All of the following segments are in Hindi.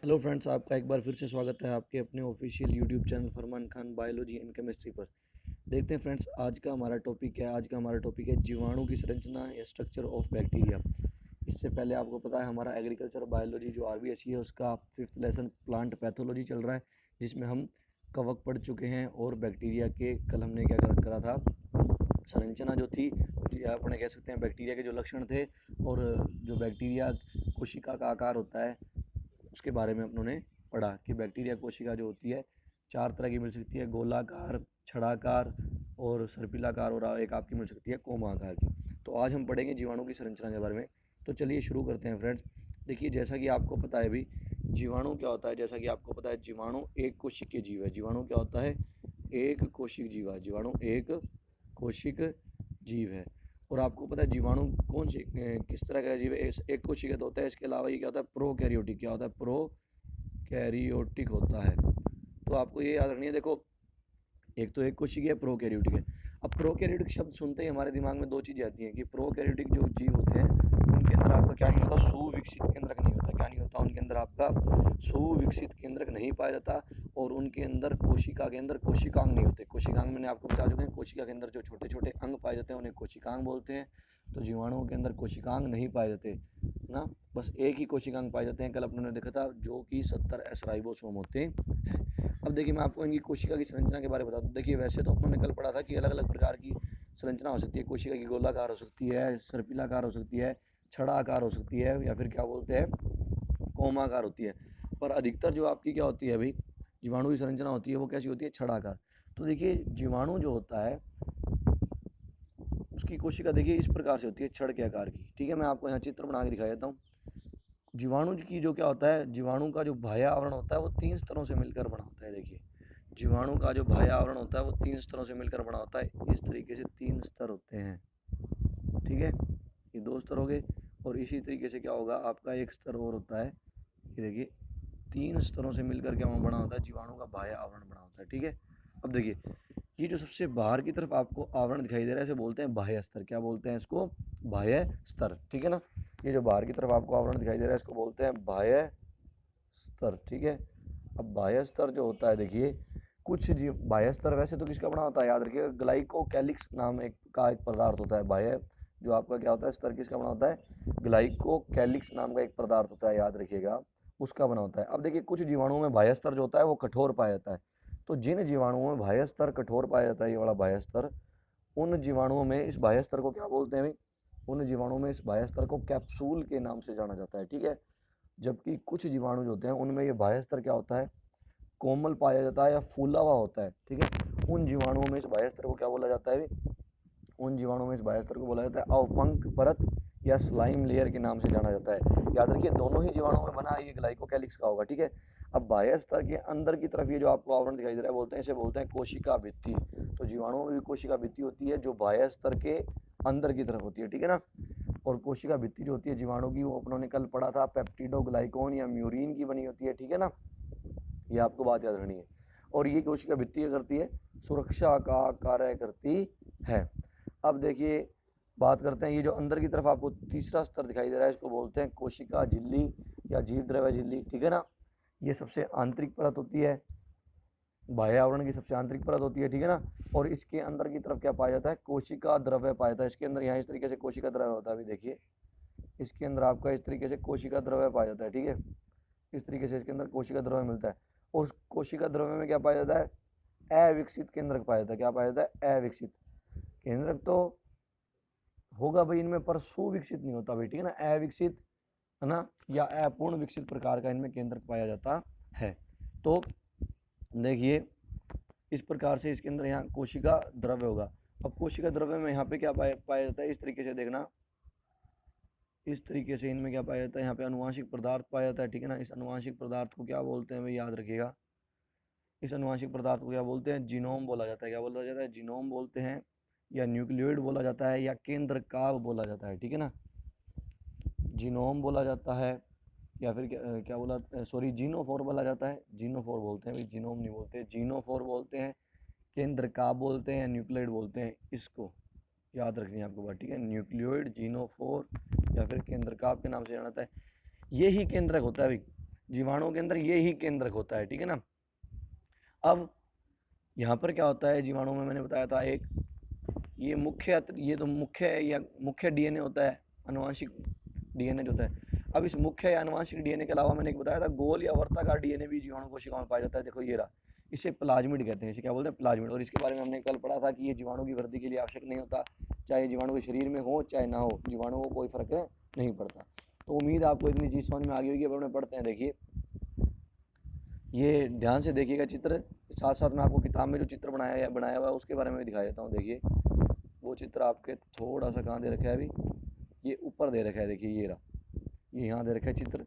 हेलो फ्रेंड्स, आपका एक बार फिर से स्वागत है आपके अपने official YouTube channel Farman Khan biology and chemistry पर। देखते हैं फ्रेंड्स, आज का हमारा टॉपिक क्या है। आज का हमारा टॉपिक है जीवाणु की संरचना या स्ट्रक्चर ऑफ बैक्टीरिया। इससे पहले आपको पता है हमारा एग्रीकल्चर बायोलॉजी जो आरबीएसई है उसका फिफ्थ लेसन प्लांट पैथोलॉजी चल रहा है, जिसमें हम कवक पढ़ चुके हैं और बैक्टीरिया के कल हमने क्या करा था, संरचना जो थी अपने कह सकते हैं बैक्टीरिया के जो लक्षण थे और जो बैक्टीरिया कोशिका का आकार होता है उसके बारे में उन्होंने पढ़ा कि बैक्टीरिया कोशिका जो होती है चार तरह की मिल सकती है, गोलाकार, छड़ाकार और सर्पिलाकार, और एक आपकी मिल सकती है कोमा आकार की। तो आज हम पढ़ेंगे जीवाणु की संरचना के बारे में। तो चलिए शुरू करते हैं फ्रेंड्स। देखिए, जैसा कि आपको पता है भी जीवाणु क्या होता है। जैसा कि आपको पता है जीवाणु एक कोशिकीय जीव है। जीवाणु क्या होता है? एक कोशिक जीव है। जीवाणु एक कोशिक जीव है। और आपको पता है जीवाणु कौन सी किस तरह का जीव है? एक कोशिका तो होता है। इसके अलावा ये क्या होता है? प्रोकैरियोटिक। क्या होता है? प्रोकैरियोटिक होता है। तो आपको ये याद रखनी है। देखो, एक तो एक कोशिकीय है, प्रोकैरियोटिक है। अब प्रोकैरियोटिक शब्द सुनते ही हमारे दिमाग में दो चीज़ें आती हैं कि प्रोकैरियोटिक जो जीव होते हैं उनके अंदर आपका क्या नहीं होता? सुविकसित केंद्रक नहीं होता। क्या नहीं होता? उनके अंदर आपका सुविकसित केंद्रक नहीं पाया जाता। और उनके अंदर कोशिका के अंदर कोशिकांग नहीं होते। कोशिकांग मैंने आपको बता चुके हैं, कोशिका के अंदर जो छोटे छोटे अंग पाए जाते हैं उन्हें कोशिकांग बोलते हैं। तो जीवाणुओं के अंदर कोशिकांग नहीं पाए जाते ना, बस एक ही कोशिकांग पाए जाते हैं। कल अपने देखा था जो कि 70 एस राइबोसोम होते हैं। अब देखिए, मैं आपको इनकी कोशिका की संरचना के बारे में बता दूं। देखिए, वैसे तो अपनों ने कल पढ़ा था कि अलग अलग प्रकार की संरचना हो सकती है। कोशिका की गोलाकार हो सकती है, सर्पिलाकार हो सकती है, छड़ा आकार हो सकती है, या फिर क्या बोलते हैं कोमाकार होती है। पर अधिकतर जो आपकी क्या होती है भाई, जीवाणु की संरचना होती है वो कैसी होती है? छड़ाकार। तो देखिए, जीवाणु जो होता है उसकी कोशिका देखिए इस प्रकार से होती है, छड़ के आकार की। ठीक है, मैं आपको यहाँ चित्र बना के दिखा देता हूँ। जीवाणु की जो क्या होता है, जीवाणु का जो बाह्य आवरण होता है वो तीन स्तरों से मिलकर बना होता है। देखिए, जीवाणु का जो बाह्य आवरण होता है वो तीन स्तरों से मिलकर बना होता है। इस तरीके से तीन स्तर होते हैं। ठीक है, ये दो स्तर हो गए। और इसी तरीके से क्या होगा, आपका एक स्तर और होता है। ये देखिए, तीन स्तरों से मिलकर क्या बना होता है? जीवाणु का बाह्य आवरण बना होता है। ठीक है, अब देखिए, ये जो सबसे बाहर की तरफ आपको आवरण दिखाई दे रहा है इसे बोलते हैं बाह्य स्तर। क्या बोलते हैं इसको? बाह्य स्तर। ठीक है ना, ये जो बाहर की तरफ आपको आवरण दिखाई दे रहा है इसको बोलते हैं बाह्य स्तर। ठीक है, अब बाह्य स्तर जो होता है, देखिए कुछ जीव बाह्य स्तर वैसे तो किसका बना होता है? याद रखिएगा, ग्लाइकोकैलिक्स नाम एक पदार्थ होता है। बाह्य जो आपका क्या होता है स्तर, किसका बना होता है? ग्लाइकोकैलिक्स नाम का एक पदार्थ होता है, याद रखिएगा, उसका बना होता है। अब देखिए, कुछ जीवाणुओं में बाह्य स्तर जो होता है वो कठोर पाया जाता है। तो जिन जीवाणुओं में बाह्य स्तर कठोर पाया जाता है, ये वाला बाह्य स्तर, उन जीवाणुओं में इस बाह्य स्तर को क्या बोलते हैं भाई? उन जीवाणुओं में इस बाह्य स्तर को कैप्सूल के नाम से जाना जाता है। ठीक है, जबकि कुछ जीवाणु जो होते हैं उनमें ये बाह्य स्तर क्या होता है? कोमल पाया जाता है या फूला हुआ होता है। ठीक है, उन जीवाणुओं में इस बाह्य स्तर को क्या बोला जाता है? उन जीवाणुओं में इस बाह्य स्तर को बोला जाता है अवपंक परत या स्लाइम लेयर के नाम से जाना जाता है। याद रखिए, दोनों ही जीवाणुओं में बना ये ग्लाइकोकैलिक्स का होगा। ठीक है, अब बाह्य स्तर के अंदर की तरफ ये जो आपको आवरण दिखाई दे रहा है बोलते हैं, इसे बोलते हैं कोशिका भित्ति। तो जीवाणुओं में भी कोशिका भित्ति होती है जो बाह्य स्तर के अंदर की तरफ होती है। ठीक है ना, और कोशिका भित्ति जो होती है जीवाणु की वो अपनों ने कल पढ़ा था पेप्टिडोग्लाइकोन या म्यूरिन की बनी होती है। ठीक है ना, ये आपको बात याद रखनी है। और ये कोशिका भित्ति क्या करती है? सुरक्षा का कार्य करती है। अब देखिए, बात करते हैं ये जो अंदर की तरफ आपको तीसरा स्तर दिखाई दे रहा है इसको बोलते हैं कोशिका झिल्ली या जीव द्रव्य झिल्ली। ठीक है ना, ये सबसे आंतरिक परत होती है, बाह्य आवरण की सबसे आंतरिक परत होती है। ठीक है ना, और इसके अंदर की तरफ क्या पाया जाता है? कोशिका द्रव्य पाया जाता है। इसके अंदर यहाँ इस तरीके से कोशिका द्रव्य होता है। अभी देखिए, इसके अंदर आपका इस तरीके से कोशिका द्रव्य पाया जाता है। ठीक है, इस तरीके से इसके अंदर कोशिका द्रव्य मिलता है। और उस कोशिका द्रव्य में क्या पाया जाता है? अविकसित केंद्रक पाया जाता है। क्या पाया जाता है? अविकसित केंद्रक तो होगा भाई इनमें, पर सुविकसित नहीं होता भाई। ठीक है ना, अविकसित है ना, या अपूर्ण विकसित प्रकार का इनमें केंद्रक पाया जाता है। तो देखिए, इस प्रकार से इसके अंदर यहाँ कोशिका द्रव्य होगा। अब कोशिका द्रव्य में यहाँ पे क्या पाया जाता है? इस तरीके से देखना, इस तरीके से इनमें क्या पाया जाता है? यहाँ पे अनुवांशिक पदार्थ पाया जाता है। ठीक है ना, इस अनुवांशिक पदार्थ को क्या बोलते हैं भाई? याद रखिएगा, इस अनुवांशिक पदार्थ को क्या बोलते हैं? जीनोम बोला जाता है। क्या बोला जाता है? जीनोम बोलते हैं, या न्यूक्लियोइड बोला जाता है, या केंद्र काव बोला जाता है। ठीक है ना, जीनोम बोला जाता है, या फिर क्या बोला, सॉरी, जीनोफोर बोला जाता है। जीनोफोर बोलते हैं भाई, जीनोम नहीं बोलते, जीनोफोर बोलते हैं, केंद्र काव बोलते हैं, या न्यूक्लियोइड बोलते हैं। इसको याद रखनी है आपको बात। ठीक है, न्यूक्लियोइड, जीनोफोर या फिर केंद्र काव के नाम से जाना जाता है। यही केंद्रक होता है भाई। जीवाणुओं के अंदर ये ही केंद्रक होता है, ठीक है ना। अब यहाँ पर क्या होता है जीवाणु में, मैंने बताया था एक ये ये तो मुख्य या मुख्य डीएनए होता है, आनुवांशिक डीएनए जो होता है। अब इस मुख्य या आनुवांशिक डीएनए के अलावा मैंने एक बताया था गोल या वर्ताकार डीएनए भी जीवाणु कोशिकाओं में पाया जाता है। देखो ये रहा, इसे प्लाज्मिड कहते हैं, इसे क्या बोलते हैं, प्लाज्मिड। और इसके बारे में हमने कल पढ़ा था कि ये जीवाणु की वृद्धि के लिए आवश्यक नहीं होता, चाहे जीवाणु के शरीर में हो चाहे ना हो, जीवाणु को कोई फर्क नहीं पड़ता। तो उम्मीद आपको इतनी चीज़ समझ में आ गई होगी। अब अपने पढ़ते हैं, देखिए ये ध्यान से देखिएगा चित्र, साथ साथ में आपको किताब में जो चित्र बनाया हुआ है उसके बारे में भी दिखा देता हूँ। देखिए वो चित्र आपके थोड़ा सा कहाँ दे रखा है, अभी ये ऊपर दे रखा है, देखिए ये रहा, ये यहाँ दे रखा है चित्र।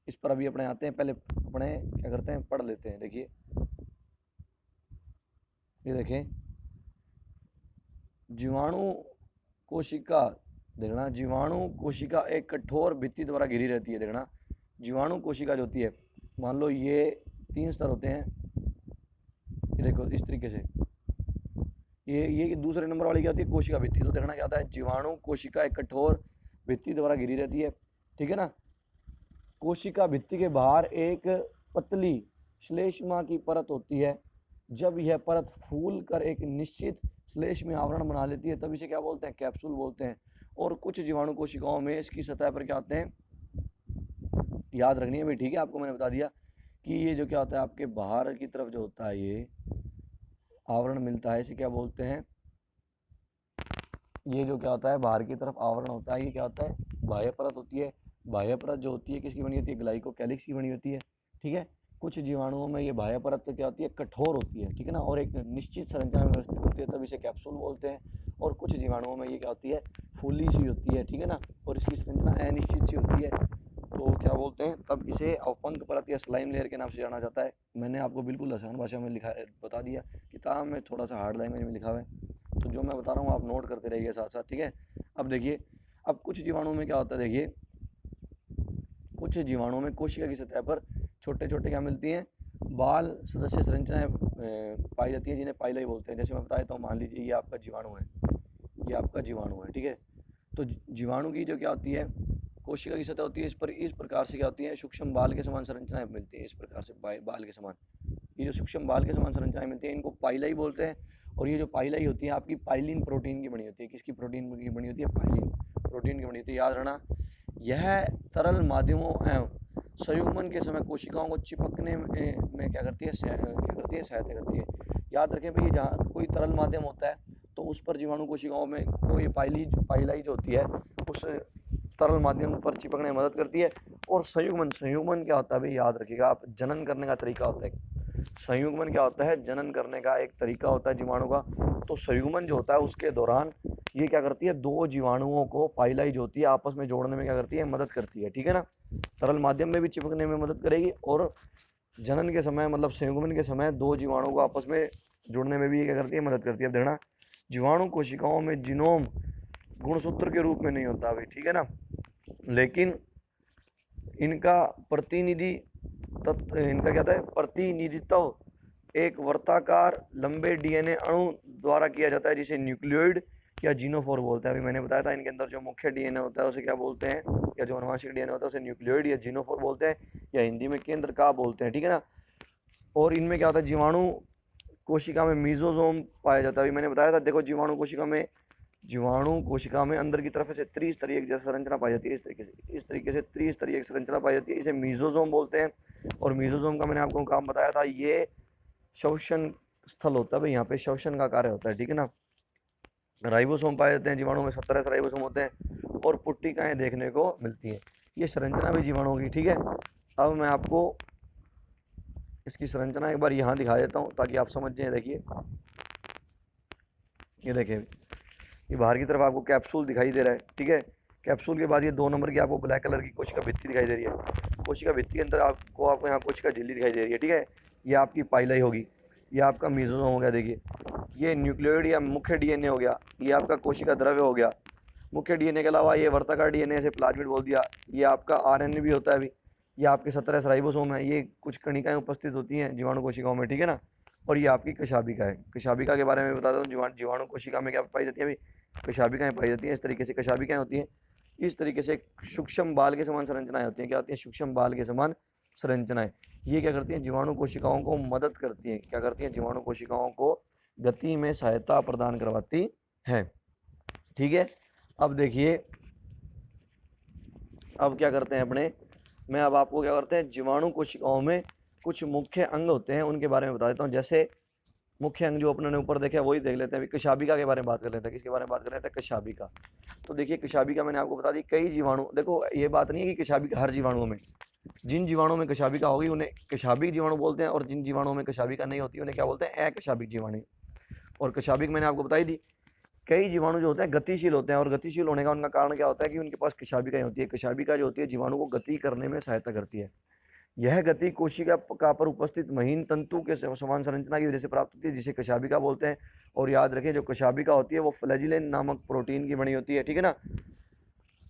इस पर अभी अपने आते हैं, पहले अपने क्या करते हैं, पढ़ लेते हैं। देखिए ये देखें, जीवाणु कोशिका, देखना जीवाणु कोशिका एक कठोर भित्ति द्वारा घिरी रहती है। देखना जीवाणु कोशिका जो होती है, मान लो ये 3 स्तर होते हैं, ये देखो इस तरीके से, ये दूसरे नंबर वाली क्या होती है, कोशिका भित्ति। तो देखना क्या होता है, जीवाणु कोशिका एक कठोर भित्ति द्वारा घिरी रहती है, ठीक है ना। कोशिका भित्ति के बाहर एक पतली श्लेष्मा की परत होती है। जब यह परत फूल कर एक निश्चित श्लेष्म में आवरण बना लेती है तब इसे क्या बोलते हैं, कैप्सूल बोलते हैं। और कुछ जीवाणु कोशिकाओं में इसकी सतह पर क्या होते हैं, याद रखनी है भाई, ठीक है। आपको मैंने बता दिया कि ये जो क्या होता है आपके बाहर की तरफ जो होता है ये आवरण मिलता है, इसे क्या बोलते हैं, ये जो क्या होता है बाहर की तरफ आवरण होता है, ये क्या होता है, बाह्य परत होती है। बाह्य परत जो होती है किसकी बनी होती है, ग्लाइकोकैलिक्स की बनी होती है, ठीक है। कुछ जीवाणुओं में ये बाह्य परत तो क्या होती है, कठोर होती है, ठीक है ना, और एक निश्चित संरचना में व्यवस्थित होती है, तब इसे कैप्सूल बोलते हैं। और कुछ जीवाणुओं में ये क्या होती है, फूली सी होती है, ठीक है ना, और इसकी संरचना अनिश्चित सी होती है, तो क्या बोलते हैं, तब इसे अवपंक परत या स्लाइम लेयर के नाम से जाना जाता है। मैंने आपको बिल्कुल आसान भाषा में लिखा बता दिया, किताब में थोड़ा सा हार्ड लैंग्वेज में लिखा हुआ है, तो जो मैं बता रहा हूँ आप नोट करते रहिए साथ साथ, ठीक है। अब देखिए, अब कुछ जीवाणुओं में क्या होता है, देखिए कुछ जीवाणुओं में कोशिका की सतह पर छोटे छोटे क्या मिलती हैं, बाल सदस्य संरचनाएं पाई जाती हैं, जिन्हें पाइलाई बोलते हैं। जैसे मैं बताया तो मान लीजिए ये आपका जीवाणु है, ये आपका जीवाणु है, ठीक है। तो जीवाणु की जो क्या होती है, कोशिका की सतह होती है, इस पर इस प्रकार से क्या होती है, सूक्ष्म बाल के समान संरचनाएं मिलती हैं, इस प्रकार से बाल के समान, ये जो सूक्ष्म बाल के समान संरचनाएं मिलती हैं इनको पाइलाई बोलते हैं। और ये जो पाइलाई होती है आपकी पाइलिन प्रोटीन की बनी होती है। किसकी प्रोटीन की बनी होती है, पाइलिन प्रोटीन की बनी होती है, याद रखना। यह तरल माध्यमों एवं संयुग्मन के समय कोशिकाओं को चिपकने में क्या करती है, सहायता करती है। याद रखें भाई, जहाँ कोई तरल माध्यम होता है तो उस पर जीवाणु कोशिकाओं में को ये पाइलाई जो होती है उस तरल माध्यम पर चिपकने में मदद करती है। और संयुग्मन क्या होता है भाई, याद रखिएगा आप, जनन करने का तरीका होता है। संयुग्मन क्या होता है, जनन करने का एक तरीका होता है जीवाणु का। तो संयुग्मन जो होता है उसके दौरान ये क्या करती है, दो जीवाणुओं को पाइलाई जो होती है आपस में जोड़ने में क्या करती है, मदद करती है, ठीक है ना। तरल माध्यम में भी चिपकने में मदद करेगी, और जनन के समय मतलब संयुग्मन के समय दो जीवाणुओं को आपस में जुड़ने में भी ये क्या करती है, मदद करती है। अब देखना, जीवाणु कोशिकाओं में जीनोम गुणसूत्र के रूप में नहीं होता अभी, ठीक है ना, लेकिन इनका इनका क्या था, प्रतिनिधित्व एक वर्ताकार लंबे डीएनए अणु द्वारा किया जाता है, जिसे न्यूक्लियोइड या जीनोफोर बोलते हैं। अभी मैंने बताया था इनके अंदर जो मुख्य डीएनए होता है उसे क्या बोलते हैं, या जो अनुवांशिक डीएनए होता है उसे न्यूक्लियोइड या जीनोफोर बोलते हैं, या हिंदी में केंद्र का बोलते हैं, ठीक है ना। और इनमें क्या होता है, जीवाणु कोशिका में मीजोजोम पाया जाता है। अभी मैंने बताया था, देखो जीवाणु कोशिका में अंदर की तरफ से त्रिस्तरीय संरचना पाई जाती है, इस तरीके से त्रिस्तरीय संरचना पाई जाती है, इसे मीजोजोम बोलते हैं। और मीजोजोम का मैंने आपको काम बताया था, ये श्वसन स्थल होता है भाई, यहाँ पे श्वसन का कार्य होता है, ठीक है ना। राइबोसोम पाए जाते हैं जीवाणु में, 17 राइबोसोम होते हैं, और पुट्टिकाएं देखने को मिलती हैं। ये संरचना भी जीवाणुओं की, ठीक है। अब मैं आपको इसकी संरचना एक बार यहाँ दिखा देता हूँ ताकि आप समझ जाएं। देखिए ये देखिए, ये बाहर की तरफ आपको कैप्सूल दिखाई दे रहा है, ठीक है। कैप्सूल के बाद ये 2 नंबर की आपको ब्लैक कलर की कोशिका भित्ति दिखाई दे रही है। कोशिका भित्ति के अंदर आपको यहाँ कोशिका झिल्ली दिखाई दे रही है, ठीक है। ये आपकी पाइलाई होगी, ये आपका मीजोसोम हो गया, देखिए ये न्यूक्लियोइड या मुख्य डीएनए हो गया, ये आपका कोशिका द्रव्य हो गया। मुख्य डीएनए के अलावा ये वर्ताकार डीएनए से प्लाज्मिड बोल दिया, ये आपका आरएनए भी होता है अभी, ये आपके 17 राइबोसोम है, ये कुछ कणिकाएं उपस्थित होती हैं जीवाणु कोशिकाओं में, ठीक है ना। और ये आपकी कशाभिका है। कशाभिका के बारे में बता दूं, जीवाणु कोशिका में क्या पाई जाती है अभी, कशाभिकाएं पाई जाती हैं। इस तरीके से कशाभिकाएं होती हैं, इस तरीके से सूक्ष्म बाल के समान संरचनाएं होती हैं, क्या होती हैं, सूक्ष्म बाल के समान संरचनाएं, ये क्या करती हैं, जीवाणु कोशिकाओं को मदद करती हैं। क्या करती हैं, जीवाणु कोशिकाओं को गति में सहायता प्रदान करवाती है। ठीक है, अब देखिए, अब क्या करते हैं अपने, मैं अब आपको क्या करते हैं, जीवाणु कोशिकाओं में कुछ मुख्य अंग होते हैं उनके बारे में बता देता हूँ। जैसे मुख्य अंग जो अपने ने ऊपर देखे वही देख लेते हैं। अभी कशाभिका के बारे में बात कर लेते हैं। किसके बारे में बात कर लेते हैं, कशाभिका। तो देखिए कशाभिका मैंने आपको बता दी, कई जीवाणु, देखो ये बात नहीं है कि कशाभिका हर जीवाणुओं में, जिन जीवाणुओं में कशाभिका होगी उन्हें कशाभिक जीवाणु बोलते हैं, और जिन जीवाणुओं में कशाभिका नहीं होती उन्हें क्या बोलते हैं, अकशाभिक जीवाणु। और कशाभिक मैंने आपको बताई दी, कई जीवाणु जो होते हैं गतिशील होते हैं, और गतिशील होने का उनका कारण क्या होता है कि उनके पास कशाभिका होती है। कशाभिका जो होती है जीवाणु को गति करने में सहायता करती है। यह गति कोशिका का पर उपस्थित महीन तंतु के समान संरचना की वजह से प्राप्त होती है, जिसे कशाभिका बोलते हैं। और याद रखें, जो कशाभिका होती है वो फ्लैजिलेन नामक प्रोटीन की बनी होती है। ठीक है ना।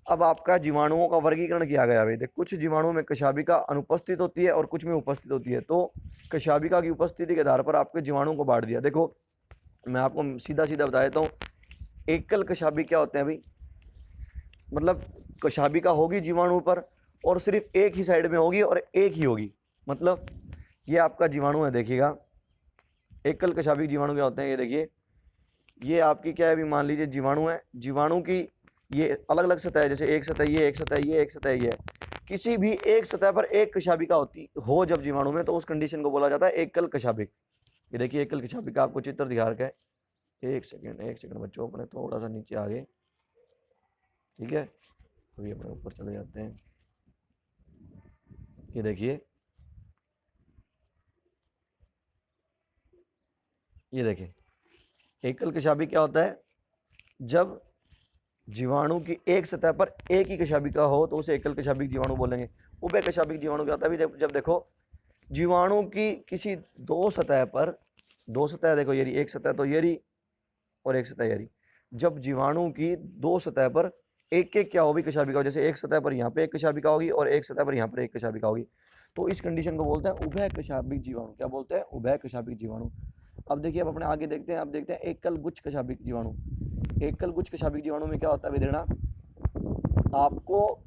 अब आपका जीवाणुओं का वर्गीकरण किया गया है। देख, कुछ जीवाणुओं में कशाभिका अनुपस्थित होती है और कुछ में उपस्थित होती है। तो कशाभिका की उपस्थिति के आधार पर आपके जीवाणुओं को बांट दिया। देखो मैं आपको सीधा सीधा बता देता हूँ, एकल कशाभिक क्या होते हैं भाई, मतलब कशाभिका होगी जीवाणु पर और सिर्फ एक ही साइड में होगी और एक ही होगी। मतलब ये आपका जीवाणु है, देखिएगा एकल कशाभिक जीवाणु क्या होते हैं, ये देखिए ये आपकी क्या है, अभी मान लीजिए जीवाणु है, जीवाणु की ये अलग अलग सतह है, जैसे एक सतह ये, एक सतह ये, एक सतह ये है। किसी भी एक सतह पर एक कशाभिका होती हो जब जीवाणु में, तो उस कंडीशन को बोला जाता है एकल कशाभिक। ये देखिए एकल कशाभिक का आपको चित्र दिखा रखा है। एक सेकंड बच्चों, अपने थोड़ा सा नीचे आगे, ठीक है, अभी अपने ऊपर चले जाते हैं। ये देखिए, ये देखिए एकल कशाभिक क्या होता है, जब जीवाणु की एक सतह पर एक ही कशाभिका हो तो उसे एकल कशाभिक जीवाणु बोलेंगे। उभय कशाभिक जीवाणु क्या होता है, जब देखो जीवाणु की किसी दो सतह पर, दो सतह देखो, ये एक सतह तो ये रही और एक सतह ये रही, जब जीवाणु की दो सतह पर एक एक क्या होगी कशाभिका, जैसे एक सतह पर यहाँ पे एक कशाभिका होगी और एक सतह पर यहाँ पर एक कशाभिका होगी, तो इस कंडीशन को बोलते हैं उभय कशाभिक जीवाणु। क्या बोलते हैं, उभय कशाभिक जीवाणु। अब देखिए, अब अपने आगे देखते हैं, अब देखते हैं एकल गुच्छ कशाभिक जीवाणु। एकल गुच्छ कशाभिक जीवाणु में क्या होता है विदरणा, आपको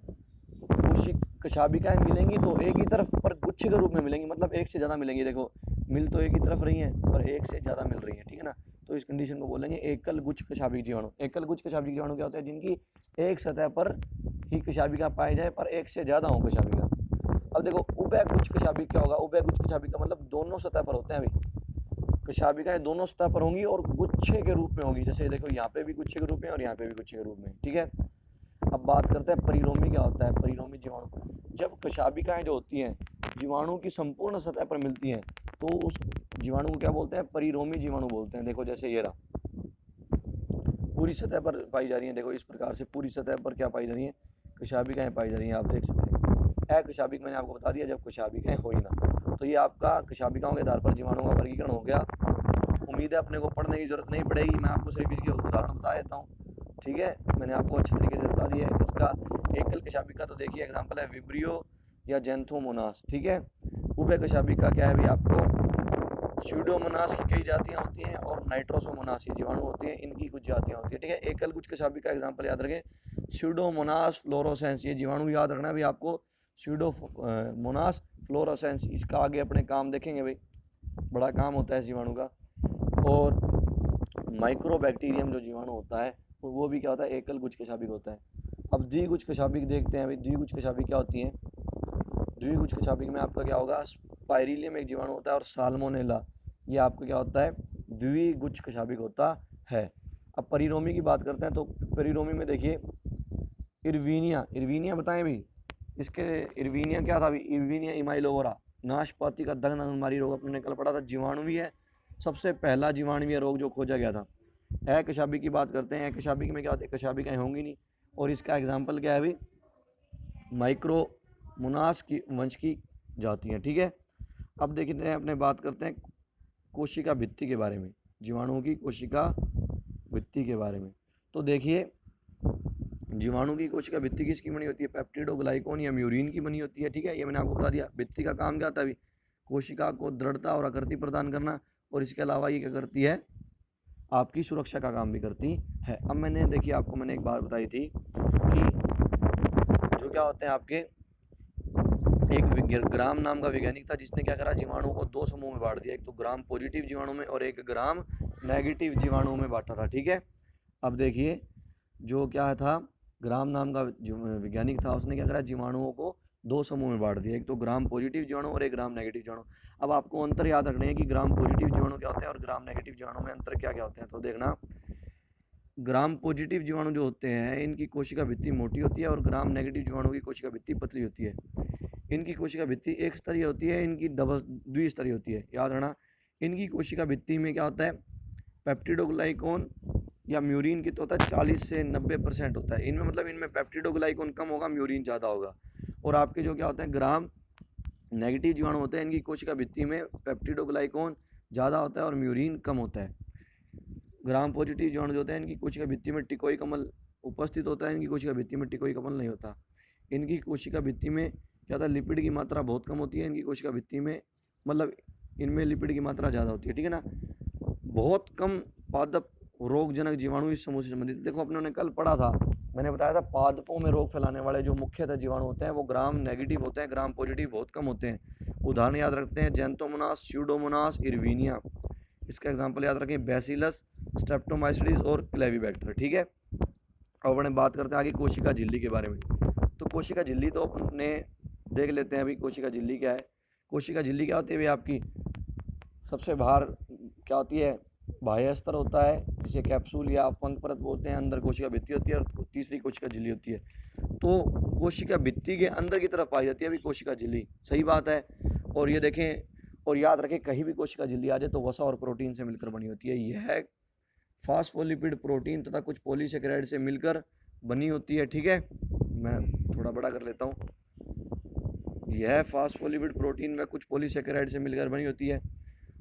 कशाभिकाएं मिलेंगी तो एक ही तरफ पर गुच्छ के रूप में मिलेंगी, मतलब एक से ज़्यादा मिलेंगी। देखो मिल तो एक ही तरफ रही हैं पर एक से ज़्यादा मिल रही हैं, ठीक है ना। तो इस कंडीशन को बोलेंगे एकल गुच्छ कशाभिक जीवाणु। एकल गुच्छ कशाभिक जीवाणु क्या होता है, जिनकी एक सतह पर ही कशाभिका पाई जाए पर एक से ज़्यादा हो कशाभिका। अब देखो उभय गुच्छ कशाभिक क्या होगा, उभय गुच्छ कशाभिक का मतलब दोनों सतह पर होते हैं अभी, कशाभिकाएं दोनों सतह पर होंगी और गुच्छे के रूप में होंगी। जैसे देखो यहाँ पे भी गुच्छे के रूप में और यहाँ पे भी गुच्छे के रूप में, ठीक है। अब बात करते हैं परिरोमी क्या होता है। परिरोमी जीवाणु, जब कशाभिकाएं जो होती हैं जीवाणु की संपूर्ण सतह पर मिलती हैं तो उस जीवाणु को क्या बोलते हैं, परिरोमी जीवाणु बोलते हैं। देखो जैसे ये रहा, पूरी सतह पर पाई जा रही है, देखो इस प्रकार से पूरी सतह पर क्या पाई जा रही है, कशाभिकाएं पाई जा रही हैं, आप देख सकते हैं। अकशाभिक मैंने आपको बता दिया जब कशाभिकाएं हो ही ना। तो ये आपका कशाभिकाओं के आधार पर जीवाणुओं का वर्गीकरण हो गया। उम्मीद है अपने को पढ़ने की जरूरत नहीं पड़ेगी, मैं आपको सिर्फ इसके उदाहरण बता देता हूँ, ठीक है। मैंने आपको अच्छे तरीके से बता दिया है। इसका एकल कशाभिका तो देखिए एग्जांपल है विब्रियो या जेंथोमोनास, ठीक है। उभय कशाभिका क्या है भी, आपको स्यूडोमोनास की कई जातियां होती हैं और नाइट्रोसोमोनास ये जीवाणु होती हैं, इनकी कुछ जातियां होती है, ठीक है। एकल गुच्छ कशाभिका एग्जांपल याद रखें, स्यूडोमोनास फ्लोरोसेंस, ये जीवाणु याद रखना भी आपको, स्यूडोमोनास फ्लोरोसेंस। इसका आगे अपने काम देखेंगे भाई, बड़ा काम होता है इस जीवाणु का। और माइक्रोबैक्टीरियम जो जीवाणु होता है वो भी क्या होता है, एकल गुच्छ कशाभिक होता है। अब द्विगुच्छ कशाभिक देखते हैं भाई, द्विगुच्छ कशाभिक क्या होती है। द्विगुच्छ कशाभिक में आपका क्या होगा, स्पाइरिलियम एक जीवाणु होता है और साल्मोनेला ये आपका क्या होता है, द्विगुच्छ कशाभिक होता है। अब परिरोमी की बात करते हैं, तो परिरोमी में देखिए इरवीनिया, इरवीनिया बताएं भी, इसके इरवीनिया क्या था अभी, इरवीनिया इमाइलोवरा, नाशपाती का दंग बीमारी रोग अपने ने कल पढ़ा था, जीवाणु भी है, सबसे पहला जीवाणुवीय रोग जो खोजा गया था। अकशाभिक की बात करते हैं, अकशाभिक में क्या होता है, कशाभिकाएं होंगी नहीं, और इसका एग्जाम्पल क्या है अभी, माइक्रोमोनास की वंश की जाती हैं, ठीक है। अब देखते हैं अपने बात करते हैं कोशिका भित्ति के बारे में, जीवाणुओं की कोशिका भित्ति के बारे में। तो देखिए जीवाणु की कोशिका भित्ति किसकी बनी होती है, पेप्टिडोग्लाइकोन या म्यूरिन की बनी होती है, ठीक है। ये मैंने आपको बता दिया। भित्ति का काम क्या था अभी, कोशिका को दृढ़ता और आकृति प्रदान करना, और इसके अलावा ये क्या करती है, आपकी सुरक्षा का काम भी करती है। अब मैंने देखिए आपको मैंने एक बात बताई थी कि जो क्या होते हैं आपके ग्राम नाम का वैज्ञानिक था जिसने क्या करा, जीवाणु को दो समूह में बांट दिया, एक तो ग्राम पॉजिटिव जीवाणु में और एक ग्राम नेगेटिव जीवाणु में बांटा था। ठीक है, अब देखिए जो क्या था, ग्राम नाम का जो वैज्ञानिक था उसने क्या करा, जीवाणुओं को दो समूह में बांट दिया, एक तो ग्राम पॉजिटिव जीवाणु और एक ग्राम नेगेटिव जीवाणु। अब आपको अंतर याद रखने हैं कि ग्राम पॉजिटिव जीवाणु क्या होते हैं और ग्राम नेगेटिव जीवाणु में अंतर क्या क्या होते हैं। तो देखना, ग्राम पॉजिटिव जीवाणु जो होते हैं इनकी कोशिका भित्ति मोटी होती है और ग्राम नेगेटिव जीवाणु की कोशिका भित्ति पतली होती है। इनकी कोशिका भित्ति एक स्तरीय होती है, इनकी डबल द्विस्तरीय होती है। याद रखना, इनकी कोशिका भित्ति में क्या होता है, पेप्टिडोग्लाइकॉन या म्यूरिन कितना होता है, 40 से 90% होता है इनमें, मतलब इनमें पेप्टिडोग्लाइकॉन कम होगा, म्यूरिन ज़्यादा होगा। और आपके जो क्या होते हैं, ग्राम नेगेटिव जीवाणु होते हैं, इनकी कोशिका भित्ति में पेप्टिडोग्लाइकॉन ज़्यादा होता है और म्यूरिन कम होता है। ग्राम पॉजिटिव जीवाणु जो होते हैं इनकी कोशिका भित्ति में टिकोई कमल उपस्थित होता है, इनकी कोशिका भित्ति में टिकोई कमल नहीं होता। इनकी कोशिका भित्ति में क्या होता है, लिपिड की मात्रा बहुत कम होती है, इनकी कोशिका भित्ति में मतलब इनमें लिपिड की मात्रा ज़्यादा होती है। ठीक है ना, बहुत कम पादप रोगजनक जीवाणु इस समूह से संबंधित। देखो अपने ने कल पढ़ा था, मैंने बताया था पादपों में रोग फैलाने वाले जो मुख्यतः जीवाणु होते हैं वो ग्राम नेगेटिव होते हैं, ग्राम पॉजिटिव बहुत कम होते हैं। उदाहरण याद रखते हैं, जेंतोमोनास, स्यूडोमोनास, इरविनिया। इसका एग्जाम्पल याद रखें, बैसिलस, स्ट्रेप्टोमाइसिस और क्लेविबैक्टर। ठीक है, अब अपने बात करते हैं आगे कोशिका झिल्ली के बारे में। तो कोशिका झिल्ली तो अपने देख लेते हैं अभी, कोशिका झिल्ली क्या है। कोशिका झिल्ली क्या होती है भाई, आपकी सबसे बाहर क्या होती है, बाह्य स्तर होता है जिसे कैप्सूल या पंख परत बोलते हैं, अंदर कोशिका भित्ति होती है और तीसरी कोशिका झिल्ली होती है। तो कोशिका भित्ति के अंदर की तरफ पाई जाती है अभी कोशिका झिल्ली, सही बात है। और ये देखें और याद रखें, कहीं भी कोशिका झिल्ली आ जाए तो वसा और प्रोटीन से मिलकर बनी होती है। यह फास्फोलिपिड प्रोटीन तथा कुछ पॉलीसेकेराइड से मिलकर बनी होती है। ठीक है, मैं थोड़ा बड़ा कर लेता हूँ। यह फास्फोलिपिड प्रोटीन व कुछ पॉलीसेकेराइड से मिलकर बनी होती है।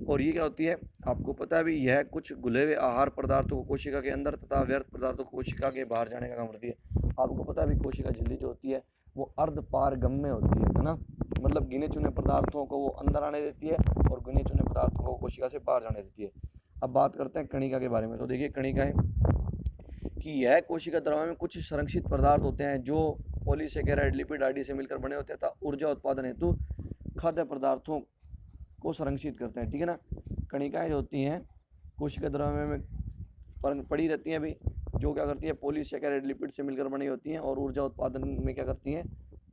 और ये क्या होती है, आपको पता है भी, यह कुछ घुले हुए आहार पदार्थों को कोशिका के अंदर तथा व्यर्थ पदार्थों को कोशिका के बाहर जाने का काम करती है। आपको पता है भी, कोशिका झिल्ली जो होती है वो अर्धपारगम्य होती है ना, मतलब गिने चुने पदार्थों को वो अंदर आने देती है और गिने चुने पदार्थों को कोशिका से बाहर जाने देती है। अब बात करते हैं कणिका के बारे में। तो देखिए कणिकाएं कि यह कोशिका द्रव्य में कुछ संरक्षित पदार्थ होते हैं जो पॉलीसेकेराइड, लिपिड आदि से मिलकर बने होते हैं तथा ऊर्जा उत्पादन हेतु खाद्य पदार्थों को संरक्षित करते हैं। ठीक है ना, कणिकाएं जो होती हैं कोशिका द्रव्य में पड़ी रहती हैं अभी, जो क्या करती है, पॉलीसेकेराइड, लिपिड से मिलकर बनी होती हैं और ऊर्जा उत्पादन में क्या करती हैं,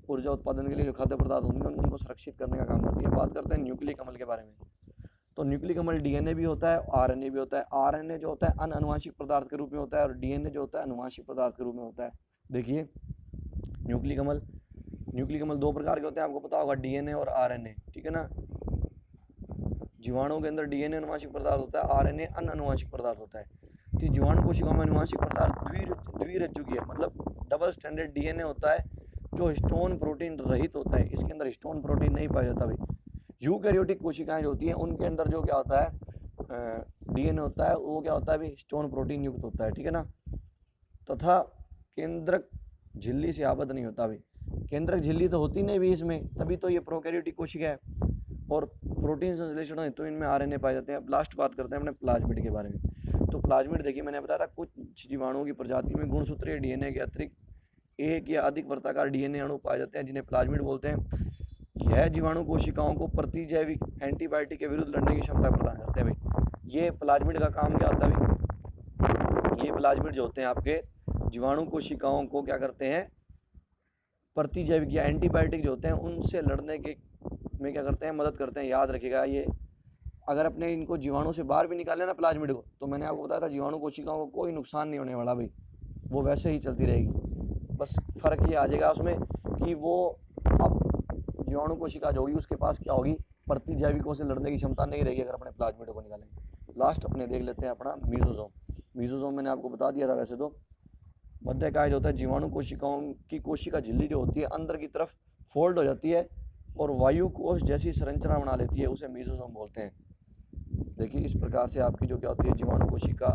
ऊर्जा उत्पादन के लिए जो खाद्य पदार्थ होते हैं उनको संरक्षित करने का काम करती है। बात करते हैं न्यूक्लिक अम्ल के बारे में। तो न्यूक्लिक अम्ल डीएनए भी होता है, आरएनए भी होता है। आरएनए जो होता है अनुवांशिक पदार्थ के रूप में होता है और डीएनए जो होता है अनुवांशिक पदार्थ के रूप में होता है। देखिए न्यूक्लिक अम्ल दो प्रकार के होते हैं, आपको पता होगा, डीएनए और आरएनए। ठीक है ना, जीवाणु के अंदर डीएनए अनुवांशिक पदार्थ होता है, आरएनए अनुवांशिक पदार्थ होता है। तो जीवाणु कोशिकाओं में अनुवांशिक पदार्थ द्विरज्जुकीय मतलब डबल स्टैंडर्ड डीएनए होता है जो हिस्टोन प्रोटीन रहित होता है। इसके अंदर हिस्टोन प्रोटीन नहीं पाया जाता भाई। यूकैरियोटिक कोशिकाएं जो होती हैं उनके अंदर जो क्या होता है, डीएनए होता है, वो क्या होता है भाई, हिस्टोन प्रोटीन युक्त होता है। ठीक है ना, तथा केंद्रक झिल्ली से आबद्ध नहीं होता भाई। केंद्रक झिल्ली तो होती नहीं भी इसमें, तभी तो ये प्रोकैरियोटिक कोशिका है। और प्रोटीन संश्लेषण है तो इनमें आरएनए पाए जाते हैं। अब लास्ट बात करते हैं अपने प्लाज्मिड के बारे में। तो प्लाज्मिड देखिए, मैंने बताया था कुछ जीवाणुओं की प्रजाति में गुणसूत्रीय डीएनए के अतिरिक्त एक या अधिक वर्ताकार डीएनए अणु पाए जाते हैं जिन्हें प्लाज्मिड बोलते हैं। यह जीवाणु कोशिकाओं को प्रतिजैविक एंटीबायोटिक के विरुद्ध लड़ने की क्षमता प्रदान करते हैं भाई। ये प्लाज्मिड का काम क्या होता है भाई, ये प्लाज्मिड जो होते हैं आपके जीवाणु कोशिकाओं को क्या करते हैं, प्रतिजैविक या एंटीबायोटिक जो होते हैं उनसे लड़ने के में क्या करते हैं, मदद करते हैं। याद रखिएगा, ये अगर अपने इनको जीवाणु से बाहर भी निकाले ना प्लाज्मिड को, तो मैंने आपको बताया था जीवाणु कोशिकाओं को कोई नुकसान नहीं होने वाला भाई, वो वैसे ही चलती रहेगी। बस फर्क ये आ जाएगा उसमें कि वो अब जीवाणु कोशिका जो होगी उसके पास क्या होगी, प्रतिजैविकों से लड़ने की क्षमता नहीं रहेगी अगर अपने प्लाज्मिड को निकालेंगे। लास्ट अपने देख लेते हैं अपना मीजोजोम। मीजोजोम मैंने आपको बता दिया था वैसे तो। मध्यकाय जो होता है, जीवाणु कोशिकाओं की कोशिका झिल्ली जो होती है अंदर की तरफ फोल्ड हो जाती है और वायु कोश जैसी संरचना बना लेती है, उसे मीजोजोम बोलते हैं। देखिए इस प्रकार से आपकी जो क्या होती है, जीवाणु कोशिका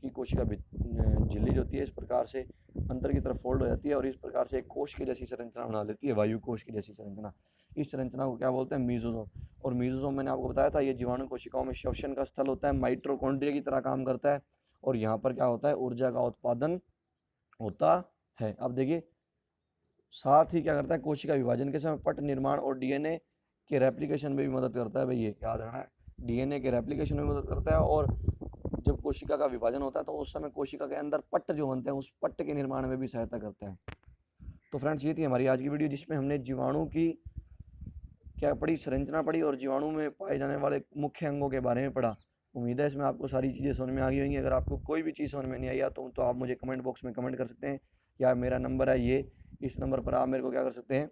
की कोशिका झिल्ली जो होती है इस प्रकार से अंदर की तरफ फोल्ड हो जाती है और इस प्रकार से एक कोश की जैसी संरचना बना लेती है, वायु कोश की जैसी संरचना। इस संरचना को क्या बोलते हैं, मीजोजोम। और मीजोजोम मैंने आपको बताया था, ये जीवाणु कोशिकाओं में श्वसन का स्थल होता है, माइटोकॉन्ड्रिया की तरह काम करता है और यहाँ पर क्या होता है, ऊर्जा का उत्पादन होता है। अब देखिए साथ ही क्या करता है, कोशिका विभाजन के समय पट निर्माण और डीएनए के रेप्लिकेशन में भी मदद करता है। भाई ये याद रखना है, डीएनए के रेप्लिकेशन में मदद करता है। और जब कोशिका का विभाजन होता है तो उस समय कोशिका के अंदर पट्ट जो बनते हैं उस पट्ट के निर्माण में भी सहायता करता है। तो फ्रेंड्स ये थी हमारी आज की वीडियो, जिसमें हमने जीवाणु की क्या पढ़ी, संरचना पढ़ी और जीवाणु में पाए जाने वाले मुख्य अंगों के बारे में पढ़ा। उम्मीद है इसमें आपको सारी चीज़ें समझ में आ गई होंगी। अगर आपको कोई भी चीज़ समझ में नहीं आई तो आप मुझे कमेंट बॉक्स में कमेंट कर सकते हैं, या मेरा नंबर है ये, इस नंबर पर आप मेरे को क्या कर सकते हैं,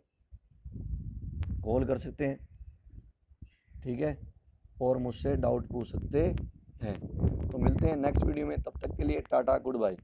कॉल कर सकते हैं, ठीक है, और मुझसे डाउट पूछ सकते हैं। तो मिलते हैं नेक्स्ट वीडियो में, तब तक के लिए टाटा, गुड बाय।